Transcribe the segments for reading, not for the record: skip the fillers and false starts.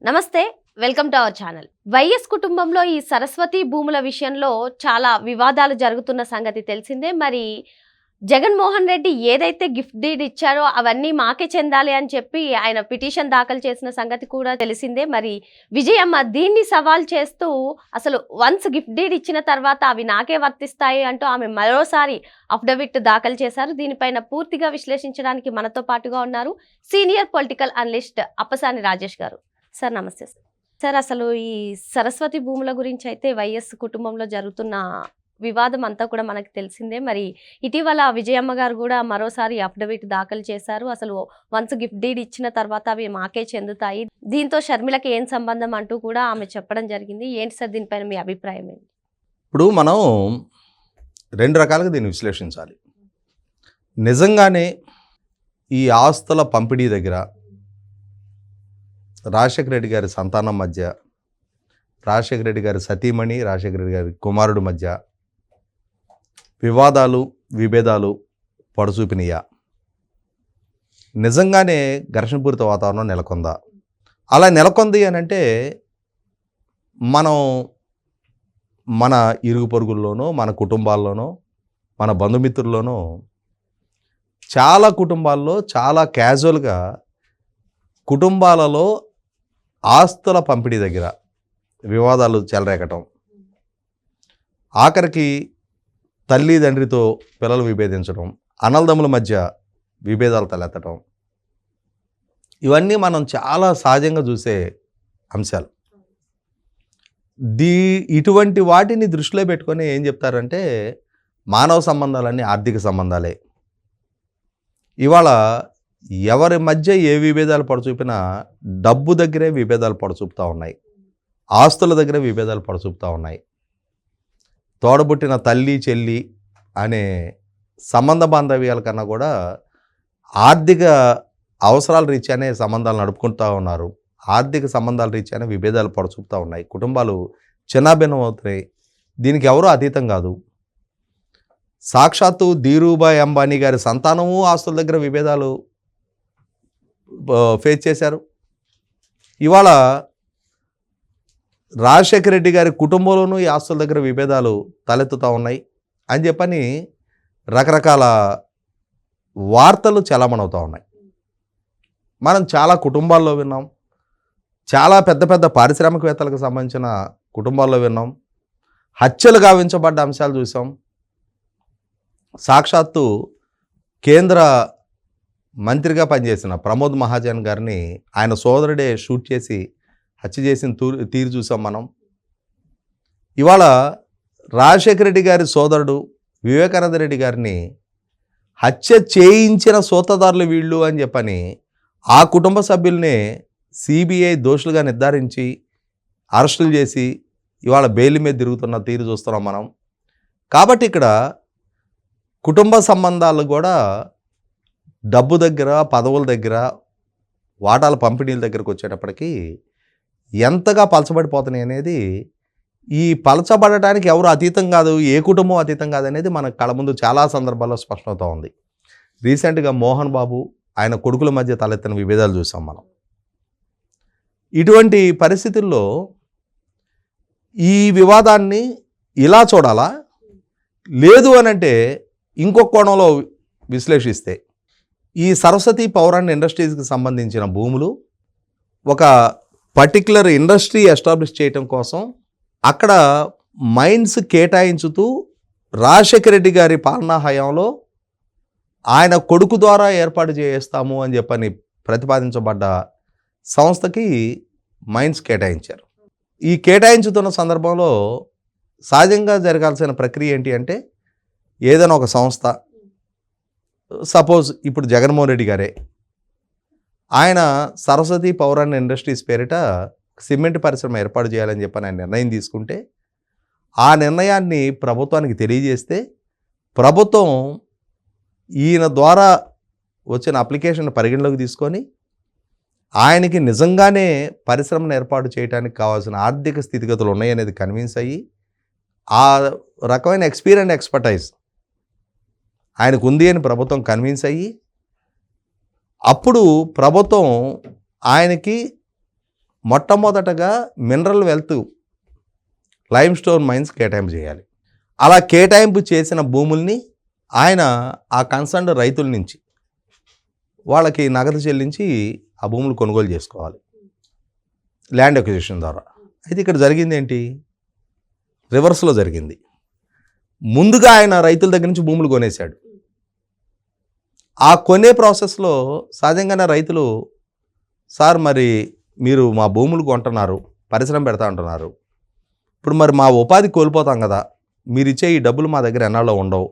నమస్తే, welcome to our channel. YS కుటుంబంలో ఈ సరస్వతి భూముల విషయంలో చాలా వివాదాలు జరుగుతున్న సంగతి తెలిసిందే. మరి జగన్మోహన్ రెడ్డి ఏదైతే గిఫ్ట్ డీడ్ ఇచ్చారో అవన్నీ మాకే చెందాలి అని చెప్పి ఆయన పిటిషన్ దాఖలు చేసిన సంగతి కూడా తెలిసిందే. మరి విజయమ్మ దీన్ని సవాల్ చేస్తూ అసలు వన్స్ గిఫ్ట్ డీడ్ ఇచ్చిన తర్వాత అవి నాకే వర్తిస్తాయి అంటూ ఆమె మరోసారి అఫిడవిట్ దాఖలు చేశారు. దీనిపైన పూర్తిగా విశ్లేషించడానికి మనతో పాటుగా ఉన్నారు senior political analyst Appasani Rajesh గారు. సార్ నమస్తే. సార్ అసలు ఈ సరస్వతి భూముల గురించి అయితే వైఎస్ కుటుంబంలో జరుగుతున్న వివాదం అంతా కూడా మనకు తెలిసిందే. మరి ఇటీవల విజయమ్మ గారు కూడా మరోసారి అఫిడవిట్ దాఖలు చేశారు. అసలు వన్స్ గిఫ్ట్ డీడ్ ఇచ్చిన తర్వాత అవి మాకే చెందుతాయి, దీంతో షర్మిలకి ఏం సంబంధం అంటూ కూడా ఆమె చెప్పడం జరిగింది. ఏంటి సార్ దీనిపైన మీ అభిప్రాయం ఏంటి? ఇప్పుడు మనం రెండు రకాలుగా దీన్ని విశ్లేషించాలి. నిజంగానే ఈ ఆస్తుల పంపిణీ దగ్గర రాజశేఖర రెడ్డి గారి సంతానం మధ్య, రాజశేఖర రెడ్డి గారి సతీమణి, రాజశేఖర రెడ్డి గారి కుమారుడు మధ్య వివాదాలు విభేదాలు పొడచూపినయా? నిజంగానే ఘర్షణపూరిత వాతావరణం నెలకొందా? అలా నెలకొంది అని అంటే మనం మన ఇరుగు పొరుగుల్లోనో, మన కుటుంబాల్లోనో, మన బంధుమిత్రుల్లోనో చాలా కుటుంబాల్లో చాలా క్యాజువల్గా కుటుంబాలలో ఆస్తుల పంపిణీ దగ్గర వివాదాలు చెలరేగటం, ఆఖరికి తల్లి తండ్రితో పిల్లలు విభేదించడం, అన్నదమ్ముల మధ్య విభేదాలు తలెత్తడం, ఇవన్నీ మనం చాలా సహజంగా చూసే అంశాలు. ఇటువంటి వాటిని దృష్టిలో పెట్టుకొని ఏం చెప్తారంటే మానవ సంబంధాలన్నీ ఆర్థిక సంబంధాలే. ఇవాళ ఎవరి మధ్య ఏ విభేదాలు పడచూపినా డబ్బు దగ్గరే విభేదాలు పడచూపుతూ ఉన్నాయి, ఆస్తుల దగ్గరే విభేదాలు పడచూపుతూ ఉన్నాయి. తోడబుట్టిన తల్లి చెల్లి అనే సంబంధ బాంధవ్యాల కన్నా కూడా ఆర్థిక అవసరాల రీత్యానే సంబంధాలు నడుపుకుంటూ ఉన్నారు. ఆర్థిక సంబంధాల రీత్యానే విభేదాలు పడచూపుతూ ఉన్నాయి. కుటుంబాలు చిన్నాభిన్నం అవుతున్నాయి. దీనికి ఎవరూ అతీతం కాదు. సాక్షాత్తు ధీరూభాయ్ అంబానీ గారి సంతానము ఆస్తుల దగ్గర విభేదాలు ఫేస్ చేశారు. ఇవాళ రాజశేఖర రెడ్డి గారి కుటుంబంలోనూ ఈ ఆస్తుల దగ్గర విభేదాలు తలెత్తుతూ ఉన్నాయి అని చెప్పని రకరకాల వార్తలు చలామణవుతూ ఉన్నాయి. మనం చాలా కుటుంబాల్లో విన్నాం, చాలా పెద్ద పెద్ద పారిశ్రామికవేత్తలకు సంబంధించిన కుటుంబాల్లో విన్నాం, హత్యలు గావించబడ్డ అంశాలు చూసాం. సాక్షాత్తు కేంద్ర మంత్రిగా పనిచేసిన ప్రమోద్ మహాజన్ గారిని ఆయన సోదరుడే షూట్ చేసి హత్య చేసిన తీరు చూసాం మనం. ఇవాళ రాజశేఖర రెడ్డి గారి సోదరుడు వివేకానంద రెడ్డి గారిని హత్య చేయించిన సూత్రధారులు వీళ్ళు అని చెప్పని ఆ కుటుంబ సభ్యుల్ని సిబిఐ దోషులుగా నిర్ధారించి అరెస్టులు చేసి ఇవాళ బెయిల్ మీద తిరుగుతున్న తీరు చూస్తున్నాం మనం. కాబట్టి ఇక్కడ కుటుంబ సంబంధాలు కూడా డబ్బు దగ్గర, పదవుల దగ్గర, వాటాల పంపిణీల దగ్గరకు వచ్చేటప్పటికి ఎంతగా పలచబడిపోతున్నాయి అనేది, ఈ పలచబడటానికి ఎవరు అతీతం కాదు, ఏ కుటుంబం అతీతం కాదు అనేది మన కళ్ళ ముందు చాలా సందర్భాల్లో స్పష్టమవుతూ ఉంది. రీసెంట్గా మోహన్ బాబు ఆయన కొడుకుల మధ్య తలెత్తిన విభేదాలు చూసాం మనం. ఇటువంటి పరిస్థితుల్లో ఈ వివాదాన్ని ఇలా చూడాలా, లేదు అనంటే ఇంకొక కోణంలో విశ్లేషిస్తే ఈ సరస్వతి పవర్ అండ్ ఇండస్ట్రీస్కి సంబంధించిన భూములు ఒక పర్టిక్యులర్ ఇండస్ట్రీ ఎస్టాబ్లిష్ చేయటం కోసం అక్కడ మైన్స్ కేటాయించుతూ రాజశేఖర రెడ్డి గారి పాలనా హయాంలో ఆయన కొడుకు ద్వారా ఏర్పాటు చేస్తాము అని చెప్పని ప్రతిపాదించబడ్డ సంస్థకి మైన్స్ కేటాయించారు. ఈ కేటాయించుతున్న సందర్భంలో సహజంగా జరగాల్సిన ప్రక్రియ ఏంటి అంటే, ఏదైనా ఒక సంస్థ, సపోజ్ ఇప్పుడు జగన్మోహన్ రెడ్డి గారే, ఆయన సరస్వతి పవర్ అండ్ ఇండస్ట్రీస్ పేరిట సిమెంట్ పరిశ్రమ ఏర్పాటు చేయాలని చెప్పని ఆయన నిర్ణయం తీసుకుంటే, ఆ నిర్ణయాన్ని ప్రభుత్వానికి తెలియజేస్తే ప్రభుత్వం ఈయన ద్వారా వచ్చిన అప్లికేషన్ పరిగణలోకి తీసుకొని ఆయనకి నిజంగానే పరిశ్రమను ఏర్పాటు చేయడానికి కావాల్సిన ఆర్థిక స్థితిగతులు ఉన్నాయనేది కన్విన్స్ అయ్యి, ఆ రకమైన ఎక్స్పీరియన్స్ అండ్ ఎక్స్పర్టైజ్ ఆయనకు ఉంది అని ప్రభుత్వం కన్విన్స్ అయ్యి, అప్పుడు ప్రభుత్వం ఆయనకి మొట్టమొదటగా mineral wealth limestone mines కేటాయింపు చేయాలి. అలా కేటాయింపు చేసిన భూముల్ని ఆయన ఆ కన్సర్న్ రైతుల నుంచి వాళ్ళకి నగదు చెల్లించి ఆ భూములు కొనుగోలు చేసుకోవాలి ల్యాండ్ అక్విజిషన్ ద్వారా. అయితే ఇక్కడ జరిగింది ఏంటి? రివర్స్లో జరిగింది. ముందుగా ఆయన రైతుల దగ్గర నుంచి భూములు కొనేశాడు. ఆ కొనే ప్రాసెస్లో సహజంగానే రైతులు, సార్ మరి మీరు మా భూములు కొంటున్నారు, పరిశ్రమ పెడతా అంటున్నారు, ఇప్పుడు మరి మా ఉపాధి కోల్పోతాం కదా, మీరు ఇచ్చే ఈ డబ్బులు మా దగ్గర ఎన్నాళ్ళో ఉండవు.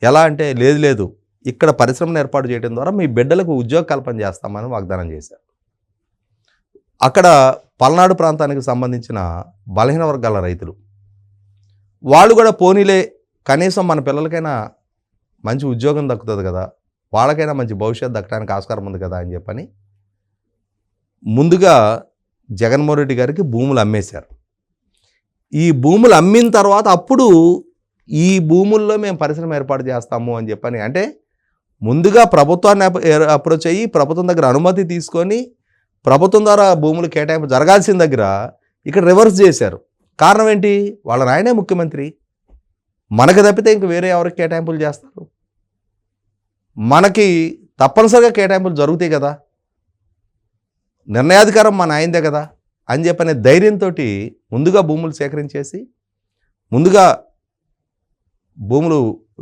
ఎలా అంటే, లేదు ఇక్కడ పరిశ్రమను ఏర్పాటు చేయడం ద్వారా మీ బిడ్డలకు ఉద్యోగ కల్పన చేస్తామని వాగ్దానం చేశారు. అక్కడ పల్నాడు ప్రాంతానికి సంబంధించిన బలహీన వర్గాల రైతులు వాళ్ళు కూడా పోనీలే, కనీసం మన పిల్లలకైనా మంచి ఉద్యోగం దక్కుతుంది కదా, వాళ్ళకైనా మంచి భవిష్యత్తు దక్కడానికి ఆస్కారం ఉంది కదా అని చెప్పని ముందుగా జగన్మోహన్ రెడ్డి గారికి భూములు అమ్మేశారు. ఈ భూములు అమ్మిన తర్వాత అప్పుడు ఈ భూముల్లో మేము పరిశ్రమ ఏర్పాటు చేస్తాము అని చెప్పని, అంటే ముందుగా ప్రభుత్వాన్ని అప్రోచ్ అయ్యి ప్రభుత్వం దగ్గర అనుమతి తీసుకొని ప్రభుత్వం ద్వారా భూములు కేటాయింపు జరగాల్సిన దగ్గర ఇక్కడ రివర్స్ చేశారు. కారణం ఏంటి? వాళ్ళ నాయనే ముఖ్యమంత్రి, మనకు తప్పితే ఇంక వేరే ఎవరికి కేటాయింపులు చేస్తారు? మనకి తప్పనిసరిగా కేటాయింపులు జరుగుతాయి కదా, నిర్ణయాధికారం మన ఆయనదే కదా అని చెప్పనే ధైర్యంతో ముందుగా భూములు సేకరించేసి ముందుగా భూములు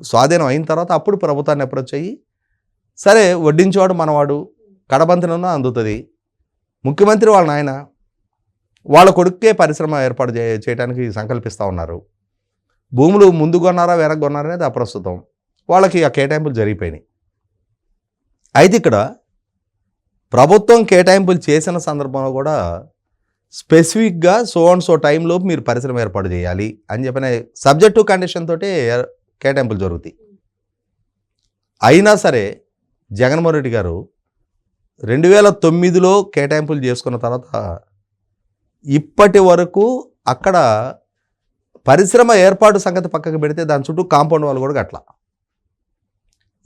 స్వాధీనం అయిన తర్వాత అప్పుడు ప్రభుత్వాన్ని అప్రోచ్ అయ్యి, సరే వడ్డించేవాడు మనవాడు, కడబంతినన్నా అందుతుంది, ముఖ్యమంత్రి వాళ్ళ నాయన, వాళ్ళ కొడుకే పరిశ్రమ ఏర్పాటు చేయడానికి సంకల్పిస్తూ ఉన్నారు, భూములు ముందు కొన్నారా వెనక కొన్నారా అనేది అప్రస్తుతం, వాళ్ళకి ఆ కేటాయింపులు జరిగిపోయినాయి. అయితే ఇక్కడ ప్రభుత్వం కేటాయింపులు చేసిన సందర్భంలో కూడా స్పెసిఫిక్గా సో టైంలో మీరు పరిశ్రమ ఏర్పాటు చేయాలి అని చెప్పిన సబ్జెక్టు కండిషన్ తోటే కేటాయింపులు జరుగుతాయి. అయినా సరే జగన్మోహన్ రెడ్డి గారు 2009లో కేటాయింపులు చేసుకున్న తర్వాత ఇప్పటి వరకు అక్కడ పరిశ్రమ ఏర్పాటు సంగతి పక్కకు పెడితే దాని చుట్టూ కాంపౌండ్ వాళ్ళు కూడా కట్ల.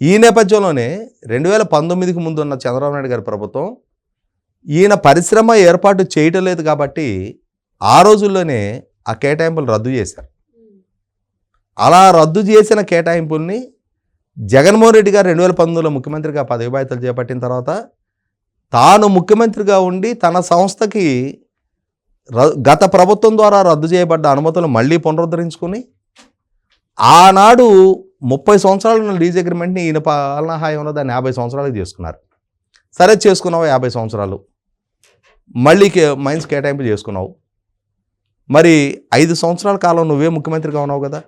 ఈ నేపథ్యంలోనే 2019కి ముందు ఉన్న చంద్రబాబు నాయుడు గారి ప్రభుత్వం ఈయన పరిశ్రమ ఏర్పాటు చేయటం లేదు కాబట్టి ఆ రోజుల్లోనే ఆ కేటాయింపులు రద్దు చేశారు. అలా రద్దు చేసిన కేటాయింపుల్ని జగన్మోహన్ రెడ్డి గారు 2019లో ముఖ్యమంత్రిగా పదవి బాధ్యతలు చేపట్టిన తర్వాత తాను ముఖ్యమంత్రిగా ఉండి తన సంస్థకి గత ప్రభుత్వం ద్వారా రద్దు చేయబడ్డ అనుమతులు మళ్ళీ పునరుద్ధరించుకుని ఆనాడు 30 సంవత్సరాల లీజ్ అగ్రిమెంట్ని ఈయన పాలనా హాయంలో దాన్ని 50 సంవత్సరాలకు చేసుకున్నారు. సరే చేసుకున్నావు 50 సంవత్సరాలు, మళ్ళీ మైన్స్ కేటాయింపు చేసుకున్నావు, మరి 5 సంవత్సరాల కాలం నువ్వే ముఖ్యమంత్రిగా ఉన్నావు కదా,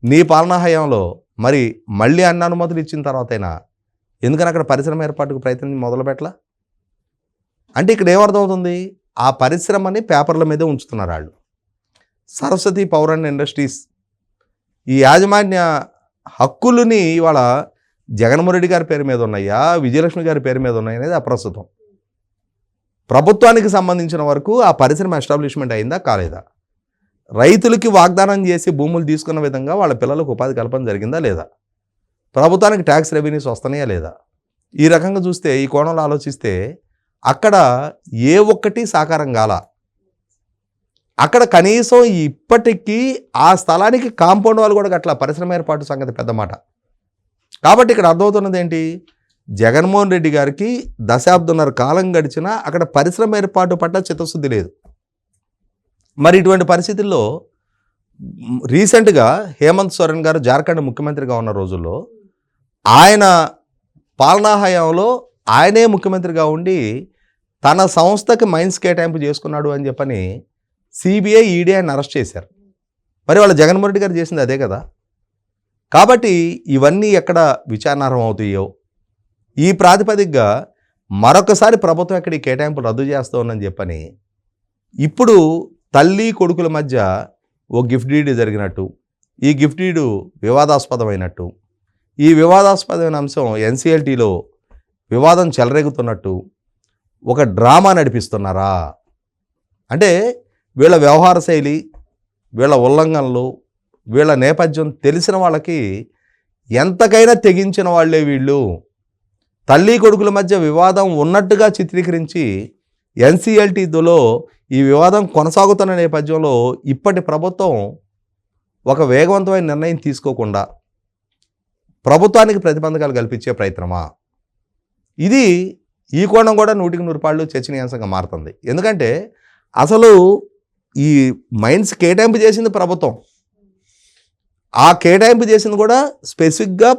నీ పాలనా హయాంలో మరి మళ్ళీ అన్ని అనుమతులు ఇచ్చిన తర్వాత అయినా ఎందుకని అక్కడ పరిశ్రమ ఏర్పాటుకు ప్రయత్నం మొదలు పెట్టలా? అంటే ఇక్కడ ఏమర్థమవుతుంది? ఆ పరిశ్రమని పేపర్ల మీదే ఉంచుతున్నారు వాళ్ళు. సరస్వతి పవర్ అండ్ ఇండస్ట్రీస్ ఈ యాజమాన్య హక్కులని ఇవాళ జగన్మోహన్ రెడ్డి గారి పేరు మీద ఉన్నాయా, విజయలక్ష్మి గారి పేరు మీద ఉన్నాయి అనేది అప్రస్తుతం. ప్రభుత్వానికి సంబంధించిన వరకు ఆ పరిశ్రమ ఎస్టాబ్లిష్మెంట్ అయిందా కాలేదా, రైతులకి వాగ్దానం చేసి భూములు తీసుకున్న విధంగా వాళ్ళ పిల్లలకు ఉపాధి కల్పన జరిగిందా లేదా, ప్రభుత్వానికి ట్యాక్స్ రెవెన్యూస్ వస్తున్నాయా లేదా, ఈ రకంగా చూస్తే ఈ కోణంలో ఆలోచిస్తే అక్కడ ఏ ఒక్కటి సాకారం కాల. అక్కడ కనీసం ఇప్పటికీ ఆ స్థలానికి కాంపౌండ్ వాళ్ళు కూడా అట్లా పరిశ్రమ ఏర్పాటు సంగతి పెద్ద మాట. కాబట్టి ఇక్కడ అర్థమవుతున్నది ఏంటి? జగన్మోహన్ రెడ్డి గారికి దశాబ్దంన్నర కాలం గడిచినా అక్కడ పరిశ్రమ ఏర్పాటు పట్ల చిత్తశుద్ధి లేదు. మరి ఇటువంటి పరిస్థితుల్లో రీసెంట్గా హేమంత్ సోరెన్ గారు జార్ఖండ్ ముఖ్యమంత్రిగా ఉన్న రోజుల్లో ఆయన పాలనా హయాంలో ఆయనే ముఖ్యమంత్రిగా ఉండి తన సంస్థకి మైన్స్ కేటాయింపు చేసుకున్నాడు అని చెప్పని సిబిఐ ఈడీ ఆయన అరెస్ట్ చేశారు. మరి వాళ్ళ జగన్మోహన్ రెడ్డి గారు చేసింది అదే కదా. కాబట్టి ఇవన్నీ ఎక్కడ విచారణార్హం అవుతాయో ఈ ప్రాతిపదికగా మరొకసారి ప్రభుత్వం ఎక్కడ ఈ కేటాయింపులు రద్దు చేస్తూ ఉందని చెప్పని ఇప్పుడు తల్లి కొడుకుల మధ్య ఓ గిఫ్ట్ డీడ్ జరిగినట్టు, ఈ గిఫ్ట్ డీడు వివాదాస్పదమైనట్టు, ఈ వివాదాస్పదమైన అంశం ఎన్సిఎల్టీలో వివాదం చెలరేగుతున్నట్టు ఒక డ్రామా నడిపిస్తున్నారా? అంటే వీళ్ళ వ్యవహార శైలి, వీళ్ళ ఉల్లంఘనలు, వీళ్ళ నేపథ్యం తెలిసిన వాళ్ళకి ఎంతకైనా తెగించిన వాళ్ళే వీళ్ళు. తల్లి కొడుకుల మధ్య వివాదం ఉన్నట్టుగా చిత్రీకరించి ఎన్సిఎల్టీలో ఈ వివాదం కొనసాగుతున్న నేపథ్యంలో ఇప్పటి ప్రభుత్వం ఒక వేగవంతమైన నిర్ణయం తీసుకోకుండా ప్రభుత్వానికి ప్రతిబంధకాలు కల్పించే ప్రయత్నమా? ఇది ఈ కోణం కూడా 100% చర్చనీయాంశంగా మారుతుంది. ఎందుకంటే అసలు ఈ మైన్స్ కేటాయింపు చేసింది ప్రభుత్వం. ఆ కేటాయింపు చేసింది కూడా స్పెసిఫిక్గా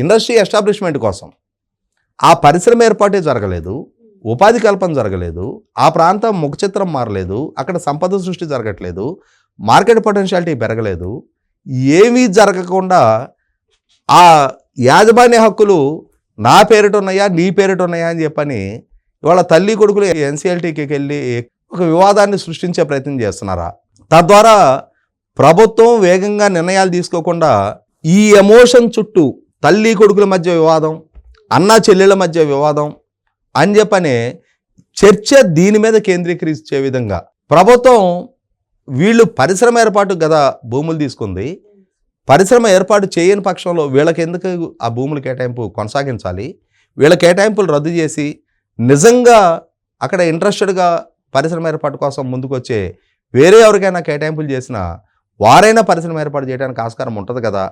ఇండస్ట్రీ ఎస్టాబ్లిష్మెంట్ కోసం. ఆ పరిశ్రమ ఏర్పాటే జరగలేదు, ఉపాధి కల్పన జరగలేదు, ఆ ప్రాంతం ముఖచిత్రం మారలేదు, అక్కడ సంపద సృష్టి జరగట్లేదు, మార్కెట్ పొటెన్షియాలిటీ పెరగలేదు. ఏమీ జరగకుండా ఆ యాజమాన్య హక్కులు నా పేరిట ఉన్నాయా నీ పేరిట ఉన్నాయా అని చెప్పని ఇవాళ తల్లి కొడుకులు ఎన్సిఎల్టీకి వెళ్ళి ఒక వివాదాన్ని సృష్టించే ప్రయత్నం చేస్తున్నారా? తద్వారా ప్రభుత్వం వేగంగా నిర్ణయాలు తీసుకోకుండా ఈ ఎమోషన్ చుట్టూ తల్లి కొడుకుల మధ్య వివాదం, అన్నా చెల్లెళ్ళ మధ్య వివాదం అని చెప్పనే చర్చ దీని మీద కేంద్రీకరించే విధంగా ప్రభుత్వం వీళ్ళు పరిశ్రమ ఏర్పాటు కదా భూములు తీసుకుంది, పరిశ్రమ ఏర్పాటు చేయని పక్షంలో వీళ్ళకి ఎందుకు ఆ భూముల కేటాయింపు కొనసాగించాలి, వీళ్ళ కేటాయింపులు రద్దు చేసి నిజంగా అక్కడ ఇంట్రెస్టెడ్గా పరిశ్రమ ఏర్పాటు కోసం ముందుకు వచ్చే వేరే ఎవరికైనా కేటాయింపులు చేసినా వారైనా పరిశ్రమ ఏర్పాటు చేయడానికి ఆస్కారం ఉంటుంది కదా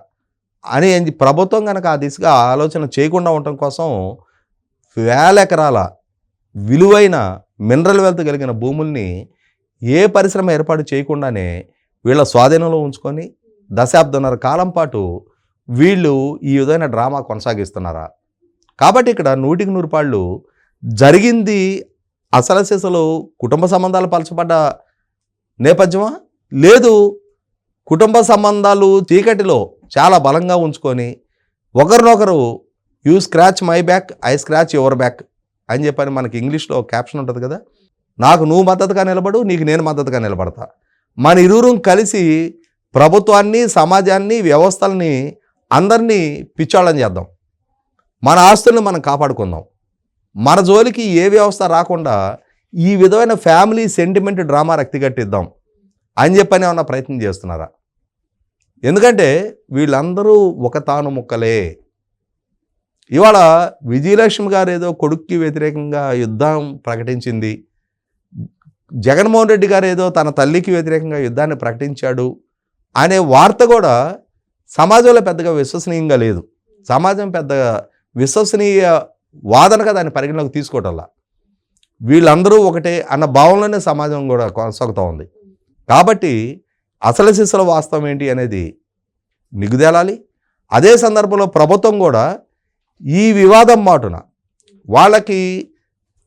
అని ప్రభుత్వం కనుక ఆ దిశగా ఆలోచన చేయకుండా ఉండటం కోసం వేల ఎకరాల విలువైన మినరల్ వెల్త్ కలిగిన భూముల్ని ఏ పరిశ్రమ ఏర్పాటు చేయకుండానే వీళ్ళ స్వాధీనంలో ఉంచుకొని దశాబ్దన్నర కాలం పాటు వీళ్ళు ఈ విధమైన డ్రామా కొనసాగిస్తున్నారా? కాబట్టి ఇక్కడ 100% జరిగింది అసలు కుటుంబ సంబంధాలు పలచబడ్డ నేపథ్యమా? లేదు, కుటుంబ సంబంధాలు చీకటిలో చాలా బలంగా ఉంచుకొని ఒకరినొకరు you scratch my back I scratch your back అని చెప్పని మనకి ఇంగ్లీష్లో క్యాప్షన్ ఉంటుంది కదా, నాకు నువ్వు మద్దతుగా నిలబడు, నీకు నేను మద్దతుగా నిలబడతా, మన ఇరువురం కలిసి ప్రభుత్వాన్ని, సమాజాన్ని, వ్యవస్థల్ని అందరినీ పిచ్చోళ్ళని చేద్దాం, మన ఆస్తుల్ని మనం కాపాడుకుందాం, మన జోలికి ఏ వ్యవస్థ రాకుండా ఈ విధమైన ఫ్యామిలీ సెంటిమెంట్ డ్రామా రక్తిగట్టిద్దాం అని చెప్పని ఏమన్నా ప్రయత్నం చేస్తున్నారా? ఎందుకంటే వీళ్ళందరూ ఒక తాను ముక్కలే. ఇవాళ విజయలక్ష్మి గారు ఏదో కొడుక్కి వ్యతిరేకంగా యుద్ధం ప్రకటించింది, జగన్మోహన్ రెడ్డి గారు ఏదో తన తల్లికి వ్యతిరేకంగా యుద్ధాన్ని ప్రకటించాడు అనే వార్త కూడా సమాజంలో పెద్దగా విశ్వసనీయంగా లేదు. సమాజం పెద్దగా విశ్వసనీయ వాదనగా దాన్ని పరిగణలోకి తీసుకోవటంలా. వీళ్ళందరూ ఒకటే అన్న భావంలోనే సమాజం కూడా కొనసాగుతూ ఉంది. కాబట్టి అసలు సిసల వాస్తవం ఏంటి అనేది నిగుదేలాలి. అదే సందర్భంలో ప్రభుత్వం కూడా ఈ వివాదం మాటున వాళ్ళకి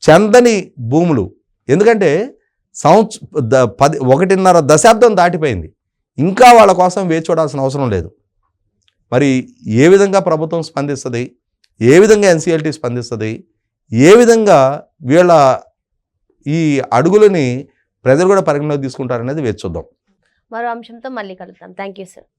చెందని భూములు, ఎందుకంటే 1.5 దశాబ్దం దాటిపోయింది, ఇంకా వాళ్ళ కోసం వేచి చూడాల్సిన అవసరం లేదు. మరి ఏ విధంగా ప్రభుత్వం స్పందిస్తుంది, ఏ విధంగా ఎన్సిఎల్టీ స్పందిస్తుంది, ఏ విధంగా వీళ్ళ ఈ అడుగులని ప్రజలు కూడా పరిగణలోకి తీసుకుంటారనేది వేచి చూద్దాం. మరో అంశంతో మళ్ళీ కలుద్దాం. Thank you sir.